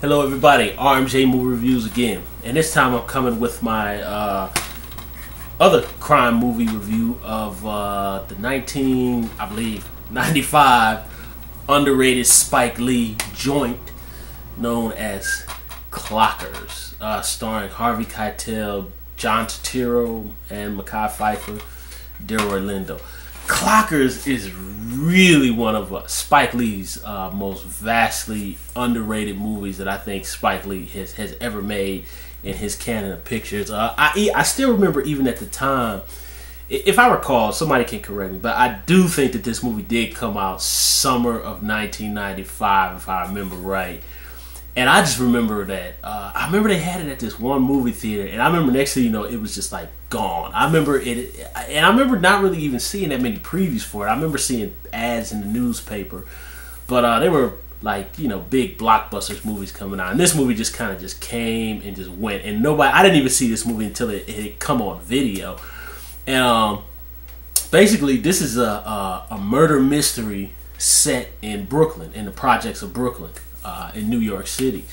Hello everybody, RMJ Movie Reviews again. And this time I'm coming with my other crime movie review of the 95 underrated Spike Lee joint known as Clockers, starring Harvey Keitel, John Turturro, and Mekhi Phifer, Delroy Lindo. Clockers is really one of Spike Lee's most vastly underrated movies that I think Spike Lee has ever made in his canon of pictures. I still remember, even at the time, if I recall, somebody can correct me, but I do think that this movie did come out summer of 1995, if I remember right. And I just remember that, I remember they had it at this one movie theater, and I remember next thing you know, it was just like gone. I remember it, and I remember not really even seeing that many previews for it. I remember seeing ads in the newspaper, but they were like, you know, big blockbusters movies coming out. And this movie just kind of just came and just went. And nobody, I didn't even see this movie until it had come on video. And basically, this is a murder mystery set in Brooklyn, in the projects of Brooklyn. In New York City.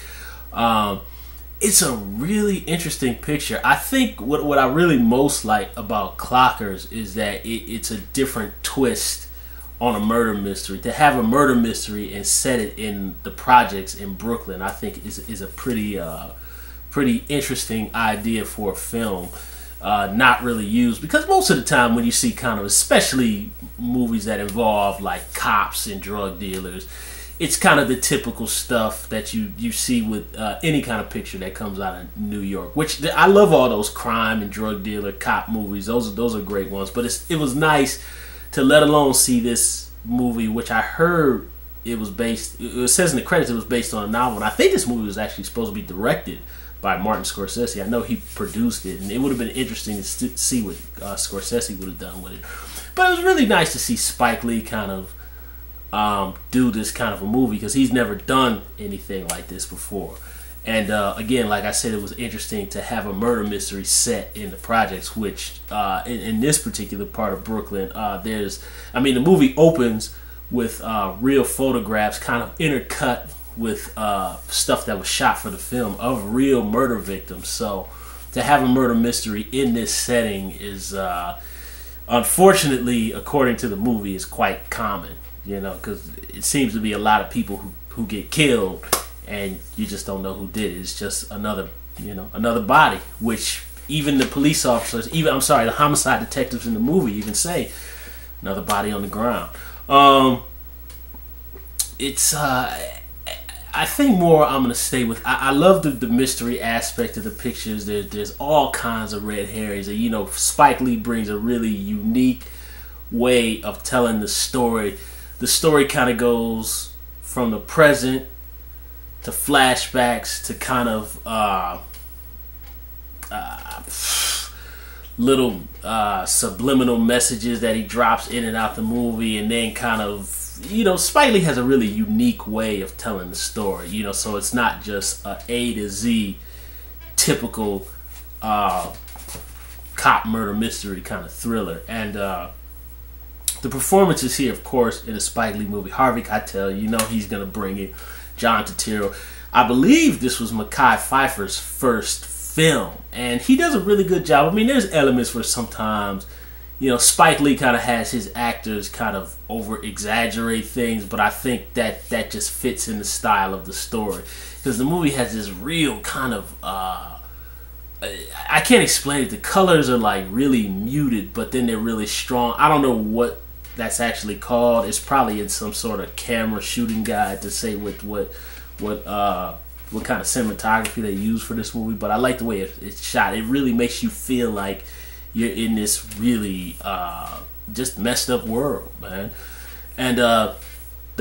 It's a really interesting picture. I think what I really most like about Clockers is that it's a different twist on a murder mystery. To have a murder mystery and set it in the projects in Brooklyn, I think is a pretty interesting idea for a film. Not really used, because most of the time when you see kind of, especially movies that involve like cops and drug dealers, it's kind of the typical stuff that you see with any kind of picture that comes out of New York. Which I love all those crime and drug dealer cop movies. Those are great ones. But it was nice to let alone see this movie, which I heard it was based. It says in the credits it was based on a novel. And I think this movie was actually supposed to be directed by Martin Scorsese. I know he produced it, and it would have been interesting to see what Scorsese would have done with it. But it was really nice to see Spike Lee kind of do this kind of a movie, because he's never done anything like this before. And again, like I said, it was interesting to have a murder mystery set in the projects, which in this particular part of Brooklyn, the movie opens with real photographs kind of intercut with stuff that was shot for the film of real murder victims. So to have a murder mystery in this setting is, unfortunately, according to the movie, is quite common. You know, because it seems to be a lot of people who get killed, and you just don't know who did it. It's just another body, which even the police officers, the homicide detectives in the movie even say, another body on the ground. I think more I'm gonna stay with. I love the mystery aspect of the pictures. There's all kinds of red herrings. And, you know, Spike Lee brings a really unique way of telling the story. The story kind of goes from the present to flashbacks to kind of little subliminal messages that he drops in and out the movie, and then kind of, you know, Spike Lee has a really unique way of telling the story, you know, so it's not just A to Z typical cop murder mystery kind of thriller. And the performances here, of course, in a Spike Lee movie, Harvey Keitel, you know he's going to bring it. John Turturro. I believe this was Mekhi Phifer's first film, and he does a really good job. I mean, there's elements where sometimes, you know, Spike Lee kind of has his actors kind of over-exaggerate things, but I think that just fits in the style of the story. Because the movie has this real kind of, I can't explain it. The colors are like really muted, but then they're really strong. I don't know what that's actually called. It's probably in some sort of camera shooting guide to say what kind of cinematography they use for this movie. But I like the way it's shot. It really makes you feel like you're in this really just messed up world, man. And the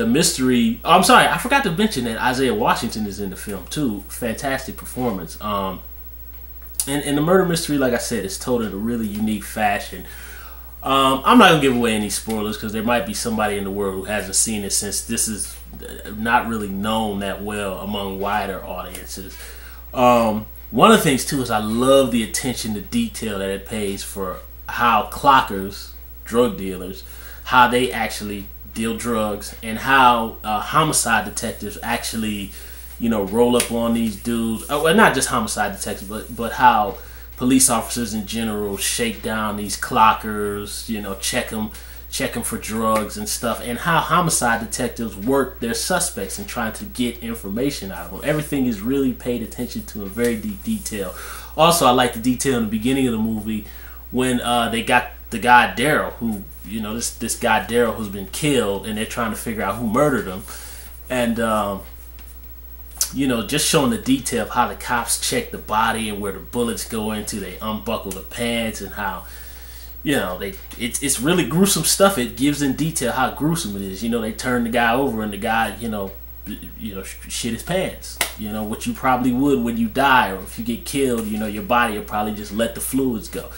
mystery. Oh, I'm sorry, I forgot to mention that Isaiah Washington is in the film too. Fantastic performance. And the murder mystery, like I said, is told in a really unique fashion. I'm not going to give away any spoilers, because there might be somebody in the world who hasn't seen it, since this is not really known that well among wider audiences. One of the things, too, is I love the attention to detail that it pays for how clockers, drug dealers, how they actually deal drugs, and how homicide detectives actually roll up on these dudes. Well, not just homicide detectives, but how police officers in general shake down these clockers, check them for drugs and stuff, and how homicide detectives work their suspects and trying to get information out of them. Everything is really paid attention to in very deep detail. Also, I like the detail in the beginning of the movie when they got the guy Daryl, who this guy Daryl who's been killed, and they're trying to figure out who murdered him, and just showing the detail of how the cops check the body and where the bullets go into. They unbuckle the pants and how it's really gruesome stuff. It gives in detail how gruesome it is. They turn the guy over and the guy shit his pants. What you probably would when you die, or if you get killed. Your body will probably just let the fluids go.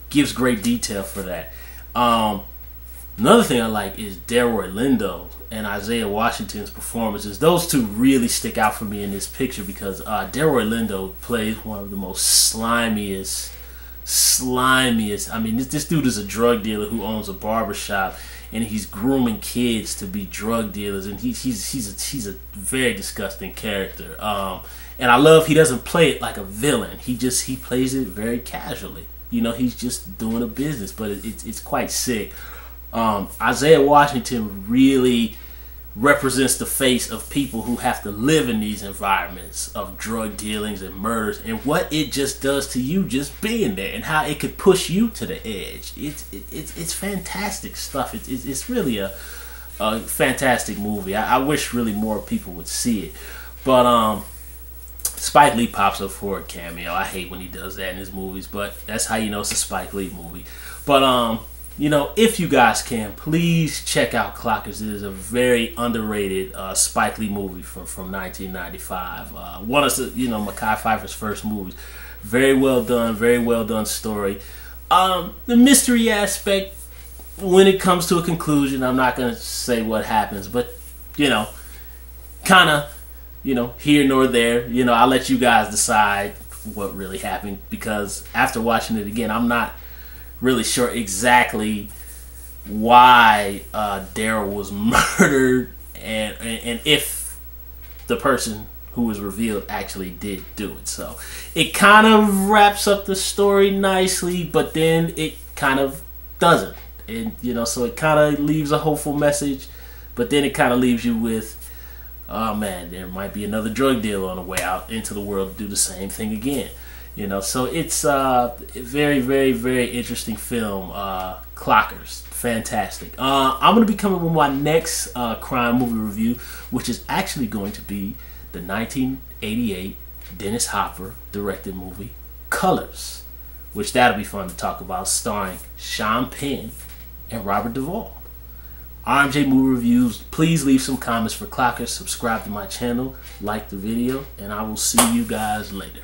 Gives great detail for that. Another thing I like is Delroy Lindo and Isaiah Washington's performances. Those two really stick out for me in this picture because Delroy Lindo plays one of the most slimiest. I mean, this dude is a drug dealer who owns a barbershop, and he's grooming kids to be drug dealers, and he's a very disgusting character. And I love he doesn't play it like a villain. He plays it very casually. He's just doing a business, but it's quite sick. Isaiah Washington really represents the face of people who have to live in these environments of drug dealings and murders, and what it just does to you just being there, and how it could push you to the edge. It's fantastic stuff. It's really a fantastic movie. I wish really more people would see it. But Spike Lee pops up for a cameo. I hate when he does that in his movies, but that's how you know it's a Spike Lee movie. But if you guys can, please check out Clockers. It is a very underrated Spike Lee movie from 1995. One of Mekhi Phifer's first movies. Very well done story. The mystery aspect, when it comes to a conclusion, I'm not going to say what happens, but kind of here nor there. I'll let you guys decide what really happened, because after watching it again, I'm not really sure exactly why Daryl was murdered, and if the person who was revealed actually did do it. So it kind of wraps up the story nicely, but then it kind of doesn't. And so it kind of leaves a hopeful message, but then it kind of leaves you with, oh man, there might be another drug dealer on the way out into the world to do the same thing again. So it's a very, very, very interesting film. Clockers, fantastic. I'm going to be coming with my next crime movie review, which is actually going to be the 1988 Dennis Hopper directed movie Colors, which that'll be fun to talk about, starring Sean Penn and Robert Duvall. RMJ Movie Reviews. Please leave some comments for Clockers, subscribe to my channel, like the video, and I will see you guys later.